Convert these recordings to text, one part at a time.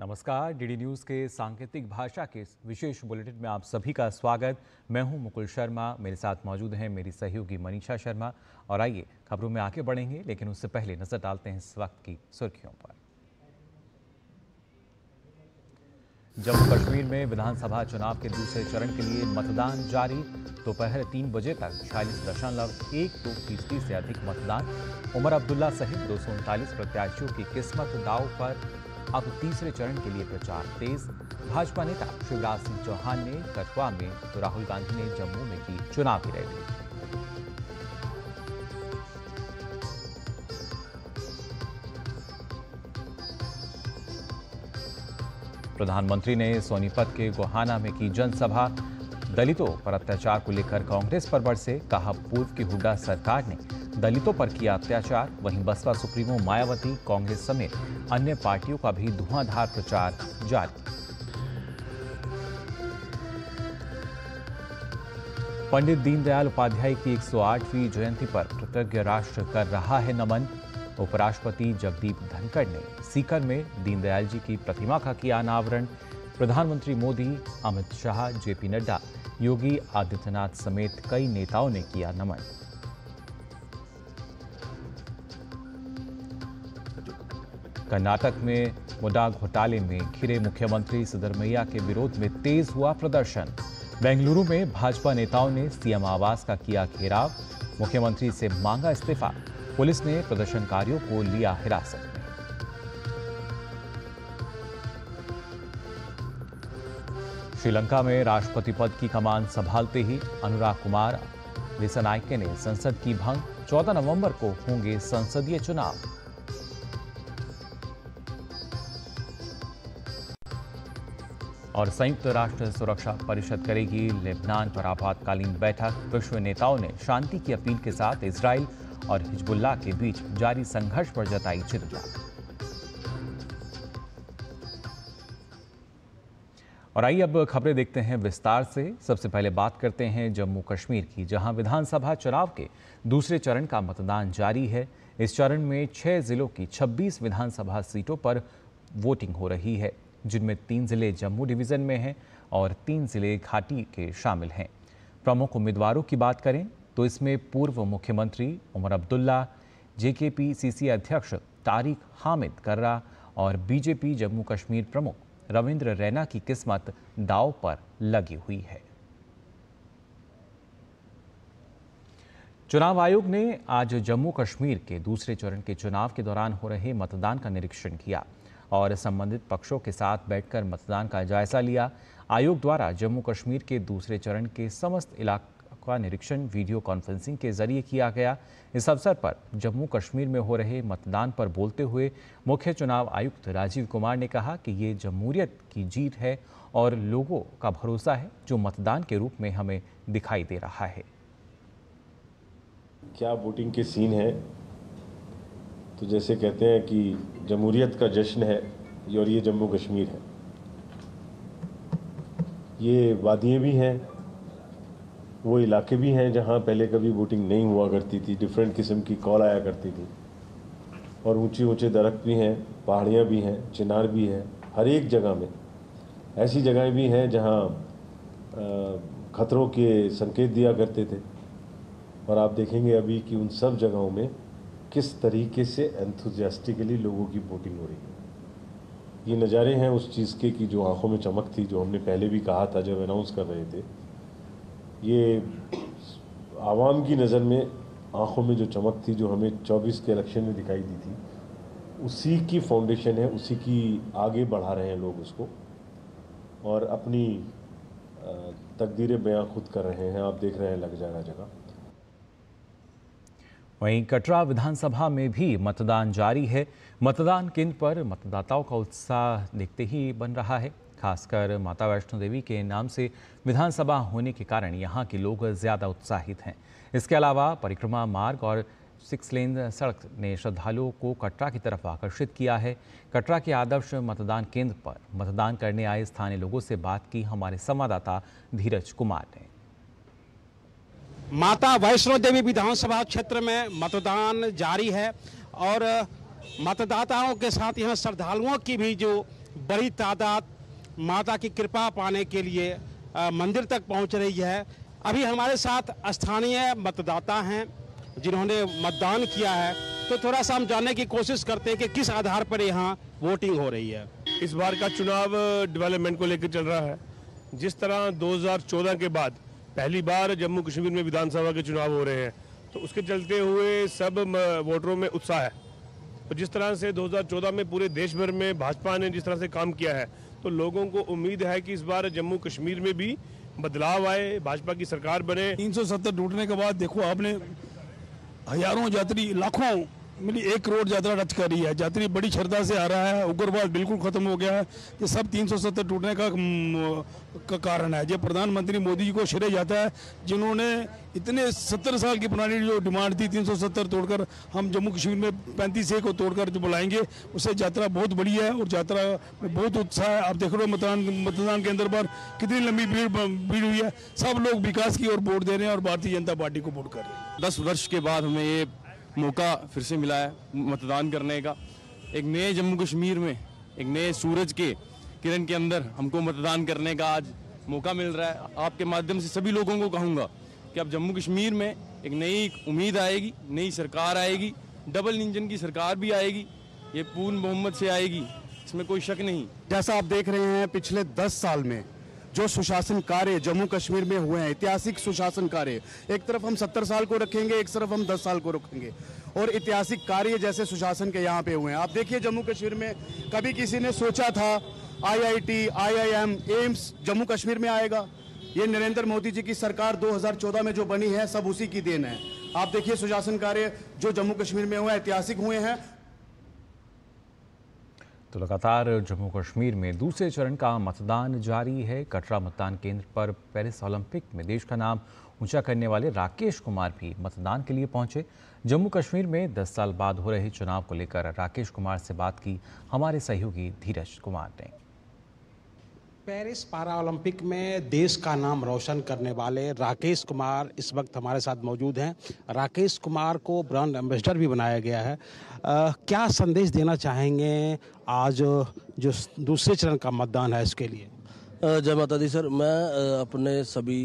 नमस्कार, DD news के सांकेतिक भाषा के इस विशेष बुलेटिन में आप सभी का स्वागत। मैं हूं मुकुल शर्मा, मेरे साथ मौजूद हैं मेरी सहयोगी मनीषा शर्मा। और आइए खबरों में आगे बढ़ेंगे, लेकिन उससे पहले नजर डालते हैं इस वक्त की सुर्खियों पर। जम्मू कश्मीर में विधानसभा चुनाव के दूसरे चरण के लिए मतदान जारी। दोपहर 3 बजे तक 46.12% से अधिक मतदान। उमर अब्दुल्ला सहित 239 प्रत्याशियों की किस्मत दांव पर। अब तीसरे चरण के लिए प्रचार तेज। भाजपा नेता शिवराज सिंह चौहान ने कठुआ में तो राहुल गांधी ने जम्मू में की चुनावी रैली। प्रधानमंत्री ने सोनीपत के गोहाना में की जनसभा। दलितों पर अत्याचार को लेकर कांग्रेस पर बरसे, कहा पूर्व की हुड्डा सरकार ने दलितों पर किया अत्याचार। वहीं बसपा सुप्रीमो मायावती, कांग्रेस समेत अन्य पार्टियों का भी धुआंधार प्रचार जारी। पंडित दीनदयाल उपाध्याय की 108वीं जयंती पर कृतज्ञ राष्ट्र कर रहा है नमन। उपराष्ट्रपति जगदीप धनखड़ ने सीकर में दीनदयाल जी की प्रतिमा का किया अनावरण। प्रधानमंत्री मोदी, अमित शाह, जेपी नड्डा, योगी आदित्यनाथ समेत कई नेताओं ने किया नमन। कर्नाटक में मुडा घोटाले में घिरे मुख्यमंत्री सिद्धरमैया के विरोध में तेज हुआ प्रदर्शन। बेंगलुरु में भाजपा नेताओं ने सीएम आवास का किया घेराव। मुख्यमंत्री से मांगा इस्तीफा। पुलिस ने प्रदर्शनकारियों को लिया हिरासत में। श्रीलंका में राष्ट्रपति पद की कमान संभालते ही अनुराग कुमार दिसानायके ने संसद की भंग। 14 नवंबर को होंगे संसदीय चुनाव। और संयुक्त राष्ट्र सुरक्षा परिषद करेगी लेबनान पर आपातकालीन बैठक। विश्व नेताओं ने शांति की अपील के साथ इजराइल और हिजबुल्लाह के बीच जारी संघर्ष पर जताई चिंता। और आइए अब खबरें देखते हैं विस्तार से। सबसे पहले बात करते हैं जम्मू कश्मीर की, जहां विधानसभा चुनाव के दूसरे चरण का मतदान जारी है। इस चरण में 6 जिलों की 26 विधानसभा सीटों पर वोटिंग हो रही है, जिनमें 3 जिले जम्मू डिवीजन में हैं और 3 जिले घाटी के शामिल हैं। प्रमुख उम्मीदवारों की बात करें तो इसमें पूर्व मुख्यमंत्री उमर अब्दुल्ला, जेकेपीसीसी अध्यक्ष तारिक हामिद कर्रा और बीजेपी जम्मू कश्मीर प्रमुख रविंद्र रैना की किस्मत दांव पर लगी हुई है। चुनाव आयोग ने आज जम्मू कश्मीर के दूसरे चरण के चुनाव के दौरान हो रहे मतदान का निरीक्षण किया और संबंधित पक्षों के साथ बैठकर मतदान का जायजा लिया। आयोग द्वारा जम्मू कश्मीर के दूसरे चरण के समस्त इलाकों का निरीक्षण वीडियो कॉन्फ्रेंसिंग के जरिए किया गया। इस अवसर पर जम्मू कश्मीर में हो रहे मतदान पर बोलते हुए मुख्य चुनाव आयुक्त राजीव कुमार ने कहा कि ये जमहूरियत की जीत है और लोगों का भरोसा है जो मतदान के रूप में हमें दिखाई दे रहा है। क्या वोटिंग के सीन है, तो जैसे कहते हैं कि जमहूरियत का जश्न है और ये जम्मू कश्मीर है। ये वादियाँ भी हैं, वो इलाके भी हैं जहाँ पहले कभी वोटिंग नहीं हुआ करती थी, डिफरेंट किस्म की कॉल आया करती थी। और ऊंचे ऊंचे दरख्त भी हैं, पहाड़ियाँ भी हैं, चिनार भी हैं। हर एक जगह में ऐसी जगहें भी हैं जहाँ खतरों के संकेत दिया करते थे। और आप देखेंगे अभी कि उन सब जगहों में किस तरीके से एंथुजियास्टिकली लोगों की वोटिंग हो रही है। ये नज़ारे हैं उस चीज़ के कि जो आंखों में चमक थी, जो हमने पहले भी कहा था जब अनाउंस कर रहे थे। ये आवाम की नज़र में आंखों में जो चमक थी, जो हमें 24 के इलेक्शन में दिखाई दी थी, उसी की फाउंडेशन है, उसी की आगे बढ़ा रहे हैं लोग उसको और अपनी तकदीरें बयां खुद कर रहे हैं। आप देख रहे हैं लग जगह जगह। वहीं कटरा विधानसभा में भी मतदान जारी है। मतदान केंद्र पर मतदाताओं का उत्साह देखते ही बन रहा है। खासकर माता वैष्णो देवी के नाम से विधानसभा होने के कारण यहाँ के लोग ज़्यादा उत्साहित हैं। इसके अलावा परिक्रमा मार्ग और 6 लेन सड़क ने श्रद्धालुओं को कटरा की तरफ आकर्षित किया है। कटरा के आदर्श मतदान केंद्र पर मतदान करने आए स्थानीय लोगों से बात की हमारे संवाददाता धीरज कुमार ने। माता वैष्णो देवी विधानसभा क्षेत्र में मतदान जारी है और मतदाताओं के साथ यहाँ श्रद्धालुओं की भी जो बड़ी तादाद माता की कृपा पाने के लिए मंदिर तक पहुंच रही है। अभी हमारे साथ स्थानीय मतदाता हैं जिन्होंने मतदान किया है, तो थोड़ा सा हम जानने की कोशिश करते हैं कि किस आधार पर यहाँ वोटिंग हो रही है। इस बार का चुनाव डेवलपमेंट को लेकर चल रहा है। जिस तरह 2014 के बाद पहली बार जम्मू कश्मीर में विधानसभा के चुनाव हो रहे हैं, तो उसके चलते हुए सब वोटरों में उत्साह है। और जिस तरह से 2014 में पूरे देश भर में भाजपा ने जिस तरह से काम किया है, तो लोगों को उम्मीद है कि इस बार जम्मू कश्मीर में भी बदलाव आए, भाजपा की सरकार बने। 370 टूटने के बाद देखो आपने हजारों यात्री, लाखों, मेरी 1 करोड़ यात्रा रद्द कर रही है। यात्री बड़ी श्रद्धा से आ रहा है, उग्रवाद बिल्कुल खत्म हो गया है। ये सब 370 टूटने का कारण है। ये प्रधानमंत्री मोदी जी को श्रेय जाता है, जिन्होंने इतने 70 साल की पुरानी जो डिमांड थी 370 तोड़कर हम जम्मू कश्मीर में 35A को तोड़कर जो बुलाएंगे, उससे यात्रा बहुत बड़ी है और यात्रा में बहुत उत्साह है। आप देख रहे हो मतदान केंद्र पर कितनी लंबी भीड़ हुई है। सब लोग विकास की ओर वोट दे रहे हैं और भारतीय जनता पार्टी को वोट कर रहे हैं। 10 वर्ष के बाद हमें ये मौका फिर से मिला है मतदान करने का। एक नए जम्मू कश्मीर में, एक नए सूरज के किरण के अंदर हमको मतदान करने का आज मौका मिल रहा है। आपके माध्यम से सभी लोगों को कहूँगा कि अब जम्मू कश्मीर में एक नई उम्मीद आएगी, नई सरकार आएगी, डबल इंजन की सरकार भी आएगी, ये पूर्ण बहुमत से आएगी, इसमें कोई शक नहीं। जैसा आप देख रहे हैं पिछले 10 साल में जो सुशासन कार्य जम्मू कश्मीर में हुए हैं, ऐतिहासिक सुशासन कार्य, एक तरफ हम 70 साल को रखेंगे, एक तरफ हम 10 साल को रखेंगे, और ऐतिहासिक कार्य जैसे सुशासन के यहाँ पे हुए हैं। आप देखिए जम्मू कश्मीर में कभी किसी ने सोचा था IIT, IIM, AIIMS Jammu Kashmir में आएगा? ये नरेंद्र मोदी जी की सरकार 2014 में जो बनी है, सब उसी की देन है। आप देखिए सुशासन कार्य जो जम्मू कश्मीर में हुए, ऐतिहासिक हुए हैं। तो लगातार जम्मू कश्मीर में दूसरे चरण का मतदान जारी है। कटरा मतदान केंद्र पर पेरिस ओलंपिक में देश का नाम ऊंचा करने वाले राकेश कुमार भी मतदान के लिए पहुंचे। जम्मू कश्मीर में 10 साल बाद हो रहे चुनाव को लेकर राकेश कुमार से बात की हमारे सहयोगी धीरज कुमार ने। पेरिस पारा ओलंपिक में देश का नाम रोशन करने वाले राकेश कुमार इस वक्त हमारे साथ मौजूद हैं। राकेश कुमार को ब्रांड एम्बेसडर भी बनाया गया है। क्या संदेश देना चाहेंगे आज जो दूसरे चरण का मतदान है इसके लिए? जय माता दी सर, मैं अपने सभी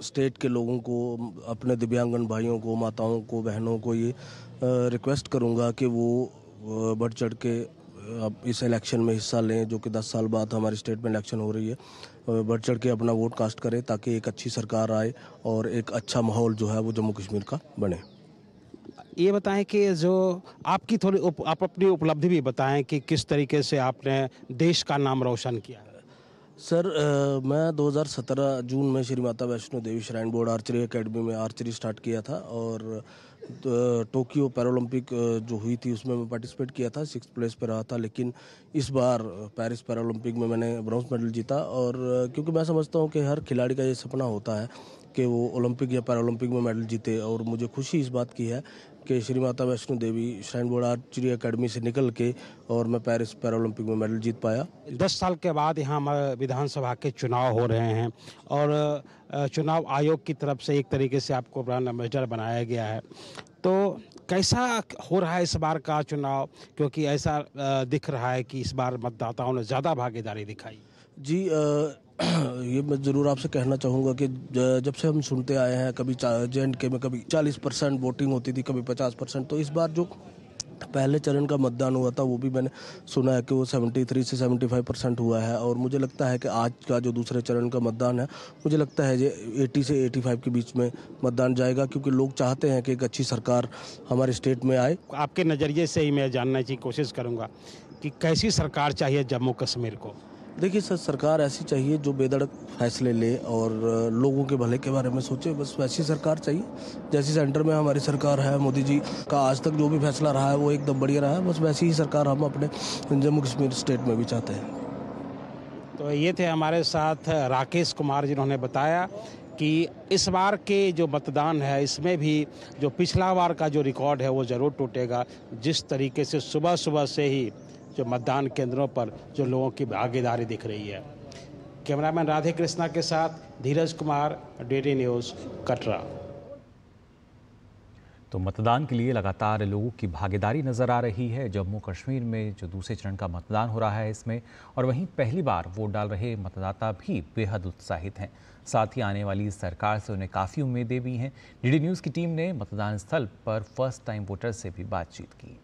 स्टेट के लोगों को, अपने दिव्यांगन भाइयों को, माताओं को, बहनों को ये रिक्वेस्ट करूंगा कि वो बढ़ चढ़ के अब इस इलेक्शन में हिस्सा लें, जो कि 10 साल बाद हमारी स्टेट में इलेक्शन हो रही है। बढ़ चढ़ के अपना वोट कास्ट करें ताकि एक अच्छी सरकार आए और एक अच्छा माहौल जो है वो जम्मू कश्मीर का बने। ये बताएं कि जो आपकी आप अपनी उपलब्धि भी बताएं कि किस तरीके से आपने देश का नाम रोशन किया है। सर, मैं 2017 जून में Shri Mata Vaishno Devi shrine board archery academy में आर्चरी स्टार्ट किया था और टोक्यो पैरालंपिक जो हुई थी उसमें मैं पार्टिसिपेट किया था, 6th प्लेस पे रहा था। लेकिन इस बार पेरिस पैरालंपिक में मैंने ब्रॉन्ज मेडल जीता और क्योंकि मैं समझता हूँ कि हर खिलाड़ी का ये सपना होता है कि वो ओलंपिक या पैरालंपिक में मेडल जीते, और मुझे खुशी इस बात की है कि Shri Mata Vaishno Devi shrine board archery academy से निकल के और मैं पेरिस पैरालंपिक में मेडल जीत पाया। 10 साल के बाद यहाँ विधानसभा के चुनाव हो रहे हैं और चुनाव आयोग की तरफ से एक तरीके से आपको ब्रांड एम्बेसडर बनाया गया है, तो कैसा हो रहा है इस बार का चुनाव? क्योंकि ऐसा दिख रहा है कि इस बार मतदाताओं ने ज़्यादा भागीदारी दिखाई। जी, ये मैं ज़रूर आपसे कहना चाहूँगा कि जब से हम सुनते आए हैं, कभी JNK में कभी 40% वोटिंग होती थी, कभी 50%, तो इस बार जो पहले चरण का मतदान हुआ था वो भी मैंने सुना है कि वो 73 से 75% हुआ है। और मुझे लगता है कि आज का जो दूसरे चरण का मतदान है, मुझे लगता है ये 80 से 85 के बीच में मतदान जाएगा, क्योंकि लोग चाहते हैं कि एक अच्छी सरकार हमारे स्टेट में आए। आपके नज़रिए से ही मैं जानने की कोशिश करूँगा कि कैसी सरकार चाहिए जम्मू कश्मीर को? देखिए सर, सरकार ऐसी चाहिए जो बेधड़क फैसले ले और लोगों के भले के बारे में सोचे, बस वैसी सरकार चाहिए। जैसी सेंटर में हमारी सरकार है, मोदी जी का आज तक जो भी फैसला रहा है वो एकदम बढ़िया रहा है, बस वैसी ही सरकार हम अपने जम्मू कश्मीर स्टेट में भी चाहते हैं। तो ये थे हमारे साथ राकेश कुमार, जिन्होंने बताया कि इस बार के जो मतदान है इसमें भी जो पिछला बार का जो रिकॉर्ड है वो ज़रूर टूटेगा। जिस तरीके से सुबह सुबह से ही जो मतदान केंद्रों पर जो लोगों की भागीदारी दिख रही है। कैमरामैन राधे कृष्णा के साथ धीरज कुमार, DD न्यूज़, कटरा। तो मतदान के लिए लगातार लोगों की भागीदारी नजर आ रही है। जम्मू कश्मीर में जो दूसरे चरण का मतदान हो रहा है इसमें, और वहीं पहली बार वोट डाल रहे मतदाता भी बेहद उत्साहित हैं। साथ ही आने वाली सरकार से उन्हें काफ़ी उम्मीदें भी हैं। डीडी न्यूज़ की टीम ने मतदान स्थल पर फर्स्ट टाइम वोटर से भी बातचीत की।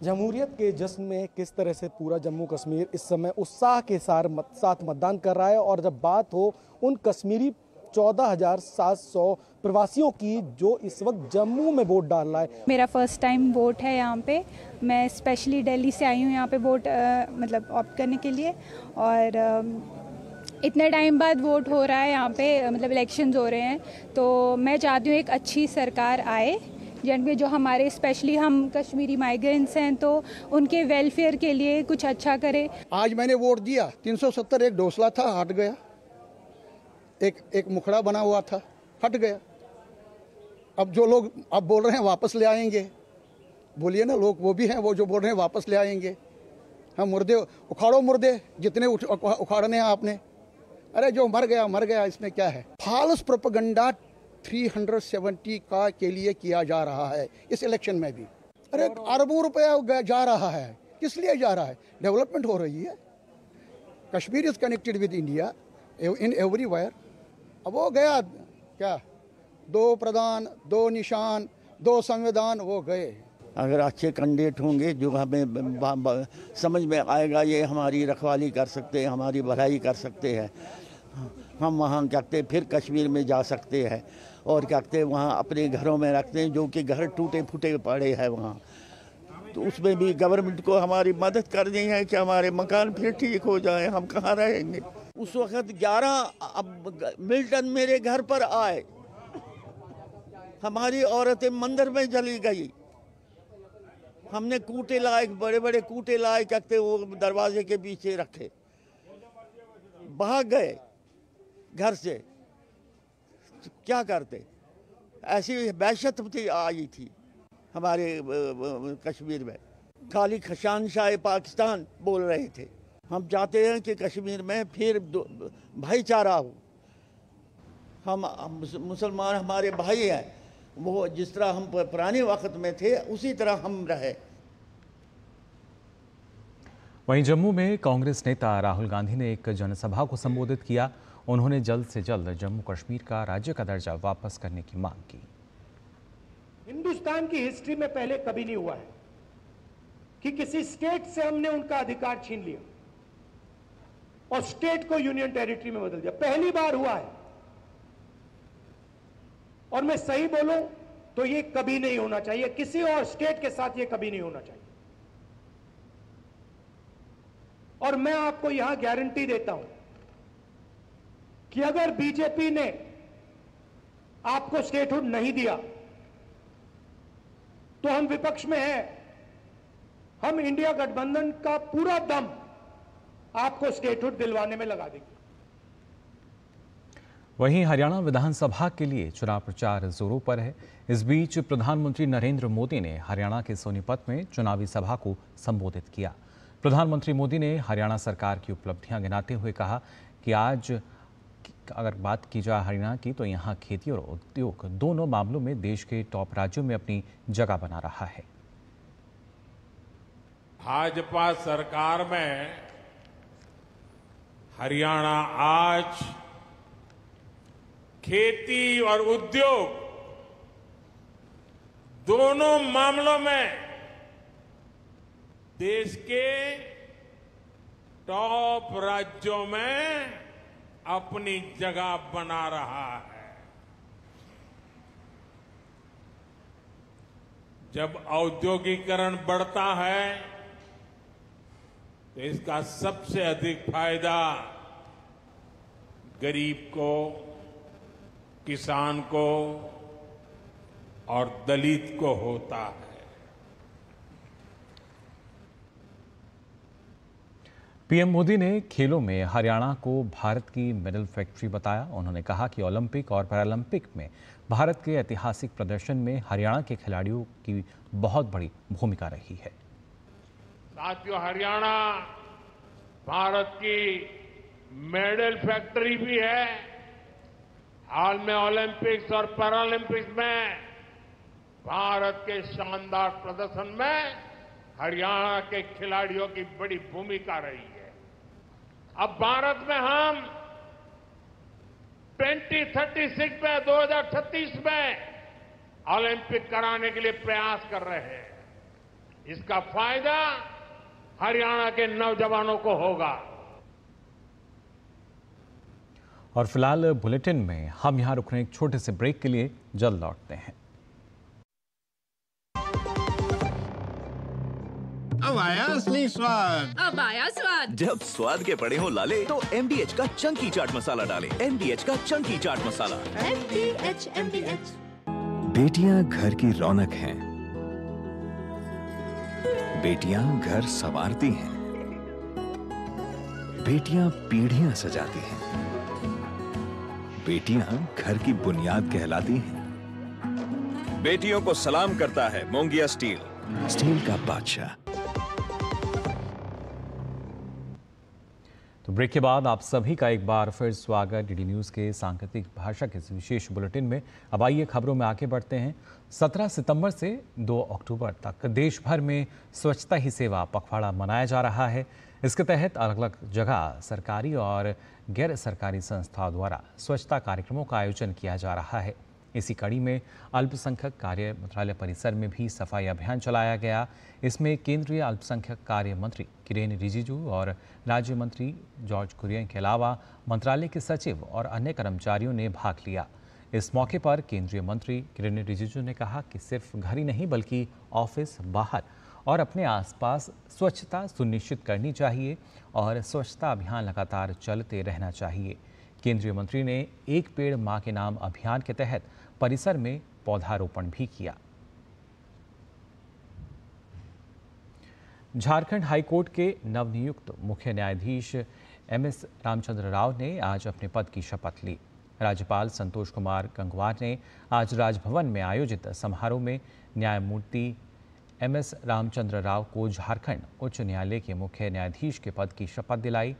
जमहूरियत के जश्न में किस तरह से पूरा जम्मू कश्मीर इस समय उत्साह के साथ मतदान कर रहा है, और जब बात हो उन कश्मीरी 14,700 प्रवासियों की जो इस वक्त जम्मू में वोट डाल रहा है। मेरा फर्स्ट टाइम वोट है यहाँ पे। मैं स्पेशली दिल्ली से आई हूँ यहाँ पे वोट मतलब ऑप्ट करने के लिए, और इतने टाइम बाद वोट हो रहा है यहाँ पे, मतलब इलेक्शंस हो रहे हैं। तो मैं चाहती हूँ एक अच्छी सरकार आए जिनमें जो हमारे स्पेशली हम कश्मीरी माइग्रेंट्स हैं तो उनके वेलफेयर के लिए कुछ अच्छा करे। आज मैंने वोट दिया, 370 एक डोसला था, हट गया। एक मुखड़ा बना हुआ था, हट गया। अब जो लोग अब बोल रहे हैं वापस ले आएंगे, बोलिए ना, लोग वो भी हैं वो जो बोल रहे हैं वापस ले आएंगे। हम मुर्दे उखाड़ो, मुर्दे जितने उखाड़ने हैं आपने। अरे जो मर गया, इसमें क्या है। फॉल्स प्रोपेगेंडा 370 का के लिए किया जा रहा है इस इलेक्शन में भी। अरे अरबों रुपया जा रहा है, किस लिए जा रहा है? डेवलपमेंट हो रही है। Kashmir is connected with India in everywhere. अब वो गया क्या, 2 प्रधान, 2 निशान, 2 संविधान, वो गए। अगर अच्छे कैंडिडेट होंगे जो हमें समझ में आएगा, ये हमारी रखवाली कर सकते हैं, हमारी भलाई कर सकते हैं, हम वहाँ क्या कहते फिर कश्मीर में जा सकते हैं और क्या कहते वहाँ अपने घरों में रखते हैं, जो कि घर टूटे फूटे पड़े हैं वहाँ। तो उसमें भी गवर्नमेंट को हमारी मदद करनी है कि हमारे मकान फिर ठीक हो जाए। हम कहाँ रहेंगे? उस वक्त 11 अब मिल्टन मेरे घर पर आए, हमारी औरतें मंदिर में चली गई। हमने कूटे लाए, बड़े बड़े कूटे लाए, कहते वो दरवाजे के पीछे रखे, भाग गए घर से। क्या करते? ऐसी वहशत आई थी हमारे कश्मीर में। खाली शहंशाह पाकिस्तान बोल रहे थे। हम चाहते हैं कि कश्मीर में फिर भाईचारा हो। हम मुसलमान हमारे भाई हैं, वो जिस तरह हम पुराने वक्त में थे उसी तरह हम रहे। वहीं जम्मू में कांग्रेस नेता राहुल गांधी ने एक जनसभा को संबोधित किया। उन्होंने जल्द से जल्द जम्मू कश्मीर का राज्य का दर्जा वापस करने की मांग की। हिंदुस्तान की हिस्ट्री में पहले कभी नहीं हुआ है कि किसी स्टेट से हमने उनका अधिकार छीन लिया और स्टेट को यूनियन टेरिटरी में बदल दिया। पहली बार हुआ है, और मैं सही बोलूं तो ये कभी नहीं होना चाहिए। किसी और स्टेट के साथ ये कभी नहीं होना चाहिए। और मैं आपको यहां गारंटी देता हूं कि अगर बीजेपी ने आपको स्टेटहुड नहीं दिया तो हम विपक्ष में हैं, हम इंडिया गठबंधन का पूरा दम आपको स्टेटहुड दिलवाने में लगा देंगे। वहीं हरियाणा विधानसभा के लिए चुनाव प्रचार जोरों पर है। इस बीच प्रधानमंत्री नरेंद्र मोदी ने हरियाणा के सोनीपत में चुनावी सभा को संबोधित किया। प्रधानमंत्री मोदी ने हरियाणा सरकार की उपलब्धियां गिनाते हुए कहा कि आज अगर बात की जाए हरियाणा की, तो यहाँ खेती और उद्योग दोनों मामलों में देश के टॉप राज्यों में अपनी जगह बना रहा है। भाजपा सरकार में हरियाणा आज खेती और उद्योग दोनों मामलों में देश के टॉप राज्यों में अपनी जगह बना रहा है। जब औद्योगिकरण बढ़ता है तो इसका सबसे अधिक फायदा गरीब को, किसान को और दलित को होता है। पीएम मोदी ने खेलों में हरियाणा को भारत की मेडल फैक्ट्री बताया। उन्होंने कहा कि ओलंपिक और पैरालंपिक में भारत के ऐतिहासिक प्रदर्शन में हरियाणा के खिलाड़ियों की बहुत बड़ी भूमिका रही है। साथियों, हरियाणा भारत की मेडल फैक्ट्री भी है। हाल में ओलंपिक्स और पैरालंपिक्स में भारत के शानदार प्रदर्शन में हरियाणा के खिलाड़ियों की बड़ी भूमिका रही है। अब भारत में हम 2036 में 2038 में ओलंपिक कराने के लिए प्रयास कर रहे हैं। इसका फायदा हरियाणा के नौजवानों को होगा। और फिलहाल बुलेटिन में हम यहां रुक रहे हैं एक छोटे से ब्रेक के लिए, जल्द लौटते हैं। अब आया असली स्वाद। अब आया स्वाद। जब स्वाद के पड़े हो लाले तो MDH का चंकी चाट मसाला डालें। MDH का चंकी चाट मसाला। MDH। बेटियां घर की रौनक हैं। बेटियां घर संवारती हैं। बेटियां पीढ़ियां सजाती हैं। बेटियां घर की बुनियाद कहलाती हैं। बेटियों को सलाम करता है मोंगिया स्टील, स्टील का बादशाह। तो ब्रेक के बाद आप सभी का एक बार फिर स्वागत डीडी न्यूज़ के सांकेतिक भाषा के इस विशेष बुलेटिन में। अब आइए खबरों में आगे बढ़ते हैं। 17 सितंबर से 2 अक्टूबर तक देश भर में स्वच्छता ही सेवा पखवाड़ा मनाया जा रहा है। इसके तहत अलग अलग जगह सरकारी और गैर सरकारी संस्थाओं द्वारा स्वच्छता कार्यक्रमों का आयोजन किया जा रहा है। इसी कड़ी में अल्पसंख्यक कार्य मंत्रालय परिसर में भी सफाई अभियान चलाया गया। इसमें केंद्रीय अल्पसंख्यक कार्य मंत्री किरेन रिजिजू और राज्य मंत्री जॉर्ज कुरियन के अलावा मंत्रालय के सचिव और अन्य कर्मचारियों ने भाग लिया। इस मौके पर केंद्रीय मंत्री किरेन रिजिजू ने कहा कि सिर्फ घर ही नहीं बल्कि ऑफिस, बाहर और अपने आसपास स्वच्छता सुनिश्चित करनी चाहिए और स्वच्छता अभियान लगातार चलते रहना चाहिए। केंद्रीय मंत्री ने एक पेड़ मां के नाम अभियान के तहत परिसर में पौधारोपण भी किया। झारखंड हाईकोर्ट के नवनियुक्त मुख्य न्यायाधीश MS रामचंद्र राव ने आज अपने पद की शपथ ली। राज्यपाल संतोष कुमार गंगवार ने आज राजभवन में आयोजित समारोह में न्यायमूर्ति MS रामचंद्र राव को झारखंड उच्च न्यायालय के मुख्य न्यायाधीश के पद की शपथ दिलाई।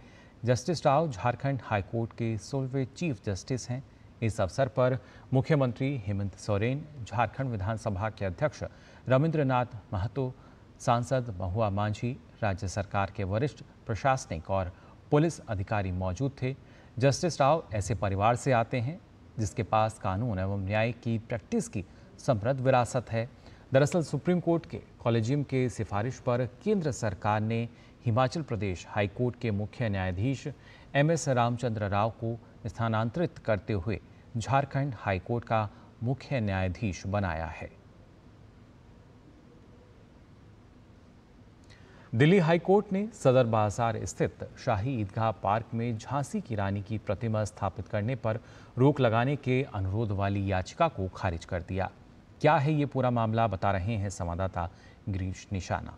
जस्टिस राव झारखंड हाईकोर्ट के 16वें चीफ जस्टिस हैं। इस अवसर पर मुख्यमंत्री हेमंत सोरेन, झारखंड विधानसभा के अध्यक्ष रविंद्रनाथ महतो, सांसद महुआ मांझी, राज्य सरकार के वरिष्ठ प्रशासनिक और पुलिस अधिकारी मौजूद थे। जस्टिस राव ऐसे परिवार से आते हैं जिसके पास कानून एवं न्याय की प्रैक्टिस की समृद्ध विरासत है। दरअसल सुप्रीम कोर्ट के कॉलेजियम के सिफारिश पर केंद्र सरकार ने हिमाचल प्रदेश हाईकोर्ट के मुख्य न्यायाधीश MS रामचंद्र राव को स्थानांतरित करते हुए झारखंड हाईकोर्ट का मुख्य न्यायाधीश बनाया है। दिल्ली हाईकोर्ट ने सदर बाजार स्थित शाही ईदगाह पार्क में झांसी की रानी की प्रतिमा स्थापित करने पर रोक लगाने के अनुरोध वाली याचिका को खारिज कर दिया। क्या है ये पूरा मामला, बता रहे हैं संवाददाता गिरीश निशाना।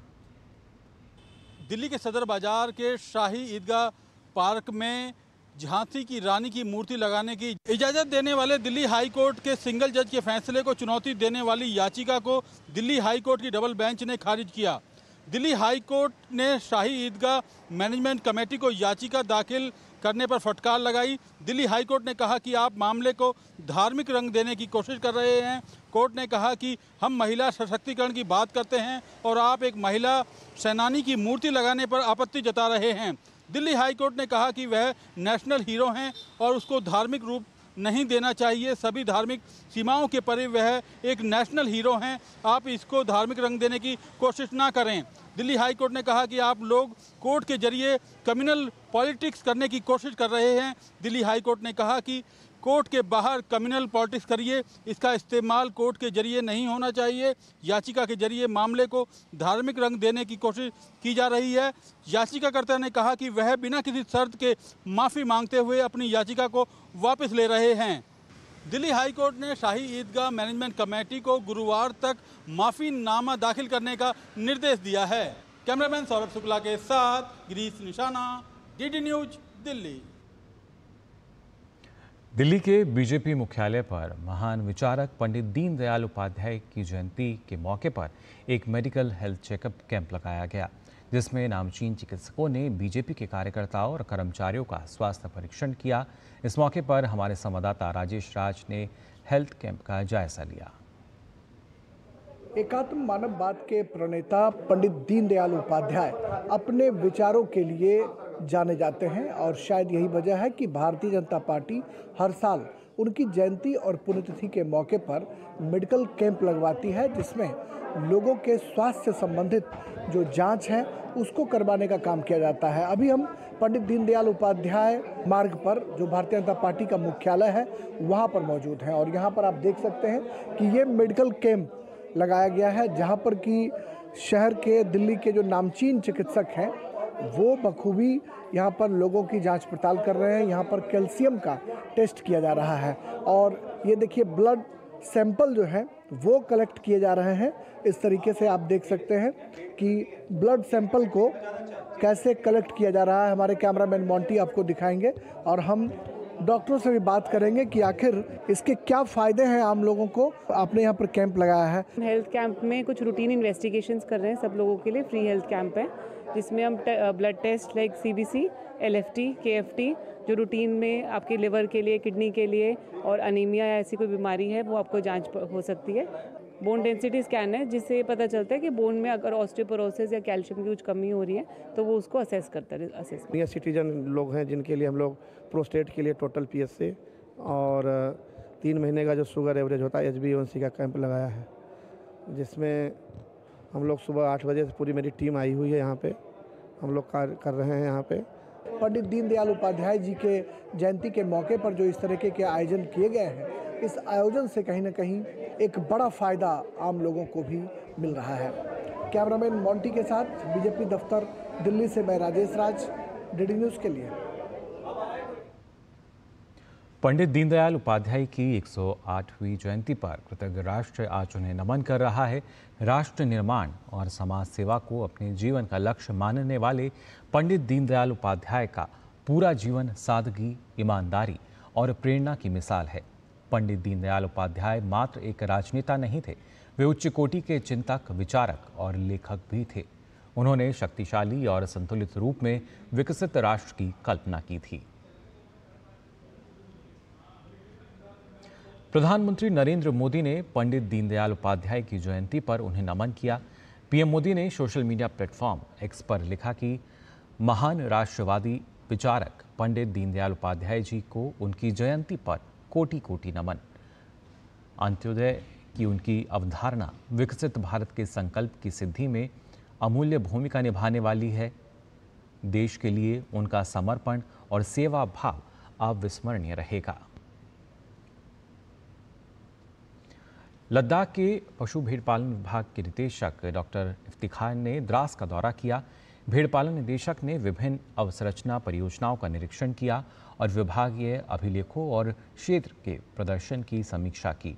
दिल्ली के सदर बाजार के शाही ईदगाह पार्क में झांसी की रानी की मूर्ति लगाने की इजाज़त देने वाले दिल्ली हाई कोर्ट के सिंगल जज के फैसले को चुनौती देने वाली याचिका को दिल्ली हाई कोर्ट की डबल बेंच ने खारिज किया। दिल्ली हाई कोर्ट ने शाही ईदगाह मैनेजमेंट कमेटी को याचिका दाखिल करने पर फटकार लगाई। दिल्ली हाई कोर्ट ने कहा कि आप मामले को धार्मिक रंग देने की कोशिश कर रहे हैं। कोर्ट ने कहा कि हम महिला सशक्तिकरण की बात करते हैं और आप एक महिला सेनानी की मूर्ति लगाने पर आपत्ति जता रहे हैं। दिल्ली हाई कोर्ट ने कहा कि वह नेशनल हीरो हैं और उसको धार्मिक रूप नहीं देना चाहिए। सभी धार्मिक सीमाओं के परे वह एक नेशनल हीरो हैं, आप इसको धार्मिक रंग देने की कोशिश ना करें। दिल्ली हाई कोर्ट ने कहा कि आप लोग कोर्ट के जरिए कम्युनल पॉलिटिक्स करने की कोशिश कर रहे हैं। दिल्ली हाई कोर्ट ने कहा कि कोर्ट के बाहर कम्युनल पॉलिटिक्स करिए, इसका इस्तेमाल कोर्ट के जरिए नहीं होना चाहिए। याचिका के जरिए मामले को धार्मिक रंग देने की कोशिश की जा रही है। याचिकाकर्ता ने कहा कि वह बिना किसी शर्त के माफ़ी मांगते हुए अपनी याचिका को वापस ले रहे हैं। दिल्ली हाई कोर्ट ने शाही ईदगाह मैनेजमेंट कमेटी को गुरुवार तक माफ़ीनामा दाखिल करने का निर्देश दिया है। कैमरामैन सौरभ शुक्ला के साथ गिरीश निशाना, डीडी न्यूज, दिल्ली। दिल्ली के बीजेपी मुख्यालय पर महान विचारक पंडित दीनदयाल उपाध्याय की जयंती के मौके पर एक मेडिकल हेल्थ चेकअप कैंप लगाया गया, जिसमें नामचीन चिकित्सकों ने बीजेपी के कार्यकर्ताओं और कर्मचारियों का स्वास्थ्य परीक्षण किया। इस मौके पर हमारे संवाददाता राजेश राज ने हेल्थ कैंप का जायजा लिया। एकात्म मानववाद के प्रणेता पंडित दीनदयाल उपाध्याय अपने विचारों के लिए जाने जाते हैं और शायद यही वजह है कि भारतीय जनता पार्टी हर साल उनकी जयंती और पुण्यतिथि के मौके पर मेडिकल कैंप लगवाती है, जिसमें लोगों के स्वास्थ्य से संबंधित जो जांच है उसको करवाने का काम किया जाता है। अभी हम पंडित दीनदयाल उपाध्याय मार्ग पर, जो भारतीय जनता पार्टी का मुख्यालय है, वहाँ पर मौजूद हैं और यहाँ पर आप देख सकते हैं कि ये मेडिकल कैंप लगाया गया है, जहाँ पर कि शहर के, दिल्ली के जो नामचीन चिकित्सक हैं वो बखूबी यहाँ पर लोगों की जांच पड़ताल कर रहे हैं। यहाँ पर कैल्शियम का टेस्ट किया जा रहा है और ये देखिए ब्लड सैंपल जो है वो कलेक्ट किए जा रहे हैं। इस तरीके से आप देख सकते हैं कि ब्लड सैंपल को कैसे कलेक्ट किया जा रहा है। हमारे कैमरामैन मोंटी आपको दिखाएंगे और हम डॉक्टरों से भी बात करेंगे कि आखिर इसके क्या फ़ायदे हैं आम लोगों को। आपने यहाँ पर कैंप लगाया है। हेल्थ कैंप में कुछ रूटीन इन्वेस्टिगेशंस कर रहे हैं सब लोगों के लिए। फ्री हेल्थ कैंप है जिसमें हम blood taste like CBC, LFT, KFT जो रूटीन में आपके लिवर के लिए, किडनी के लिए और अनीमिया या ऐसी कोई बीमारी है वो आपको जांच हो सकती है। बोन डेंसिटी स्कैन है जिससे पता चलता है कि बोन में अगर ऑस्टियोपोरोसिस या कैल्शियम की कुछ कमी हो रही है तो वो उसको असेस करता है। सीनियर सिटीजन लोग हैं जिनके लिए हम लोग प्रोस्टेट के लिए टोटल PSA और 3 महीने का जो शुगर एवरेज होता है HbA1c का कैंप लगाया है, जिसमें हम लोग सुबह 8 बजे से पूरी मेरी टीम आई हुई है। यहाँ पे हम लोग कार्य कर रहे हैं। यहाँ पे पंडित दीनदयाल उपाध्याय जी के जयंती के मौके पर जो इस तरीके के आयोजन किए गए हैं, इस आयोजन से कहीं ना कहीं एक बड़ा फायदा आम लोगों को भी मिल रहा है। कैमरामैन मोंटी के साथ बीजेपी दफ्तर दिल्ली से मैं राजेश राज, DD न्यूज़ के लिए। पंडित दीनदयाल उपाध्याय की 108वीं जयंती पर कृतज्ञ राष्ट्र आज उन्हें नमन कर रहा है। राष्ट्र निर्माण और समाज सेवा को अपने जीवन का लक्ष्य मानने वाले पंडित दीनदयाल उपाध्याय का पूरा जीवन सादगी, ईमानदारी और प्रेरणा की मिसाल है। पंडित दीनदयाल उपाध्याय मात्र एक राजनेता नहीं थे, वे उच्च कोटि के चिंतक, विचारक और लेखक भी थे। उन्होंने शक्तिशाली और संतुलित रूप में विकसित राष्ट्र की कल्पना की थी। प्रधानमंत्री नरेंद्र मोदी ने पंडित दीनदयाल उपाध्याय की जयंती पर उन्हें नमन किया। पीएम मोदी ने सोशल मीडिया प्लेटफॉर्म X पर लिखा कि महान राष्ट्रवादी विचारक पंडित दीनदयाल उपाध्याय जी को उनकी जयंती पर कोटि कोटि नमन। अंत्योदय की उनकी अवधारणा विकसित भारत के संकल्प की सिद्धि में अमूल्य भूमिका निभाने वाली है। देश के लिए उनका समर्पण और सेवा भाव अविस्मरणीय रहेगा। लद्दाख के पशु भेड़ पालन विभाग के निदेशक डॉक्टर इफ्तिखार ने द्रास का दौरा किया। भेड़ पालन निदेशक ने विभिन्न अवसंरचना परियोजनाओं का निरीक्षण किया और विभागीय अभिलेखों और क्षेत्र के प्रदर्शन की समीक्षा की।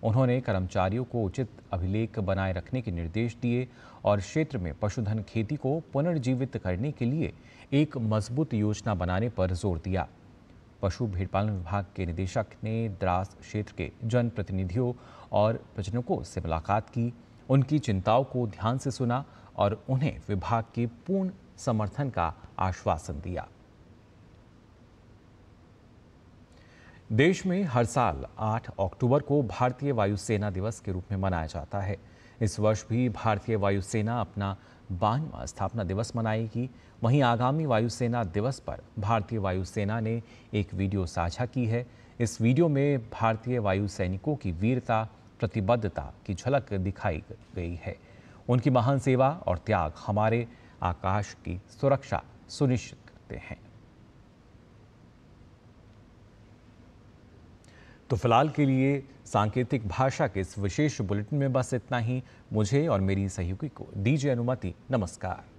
उन्होंने कर्मचारियों को उचित अभिलेख बनाए रखने के निर्देश दिए और क्षेत्र में पशुधन खेती को पुनर्जीवित करने के लिए एक मजबूत योजना बनाने पर जोर दिया। पशु भेड़ पालन विभाग के निदेशक ने द्रास क्षेत्र के जनप्रतिनिधियों और प्रजनकों से मुलाकात की, उनकी चिंताओं को ध्यान से सुना और उन्हें विभाग के पूर्ण समर्थन का आश्वासन दिया। देश में हर साल 8 अक्टूबर को भारतीय वायुसेना दिवस के रूप में मनाया जाता है। इस वर्ष भी भारतीय वायुसेना अपना 52वां स्थापना दिवस मनाएगी। वहीं आगामी वायुसेना दिवस पर भारतीय वायुसेना ने एक वीडियो साझा की है। इस वीडियो में भारतीय वायु सैनिकों की वीरता, प्रतिबद्धता की झलक दिखाई गई है। उनकी महान सेवा और त्याग हमारे आकाश की सुरक्षा सुनिश्चित करते हैं। तो फिलहाल के लिए सांकेतिक भाषा के इस विशेष बुलेटिन में बस इतना ही। मुझे और मेरी सहयोगी को दीजिए अनुमति। नमस्कार।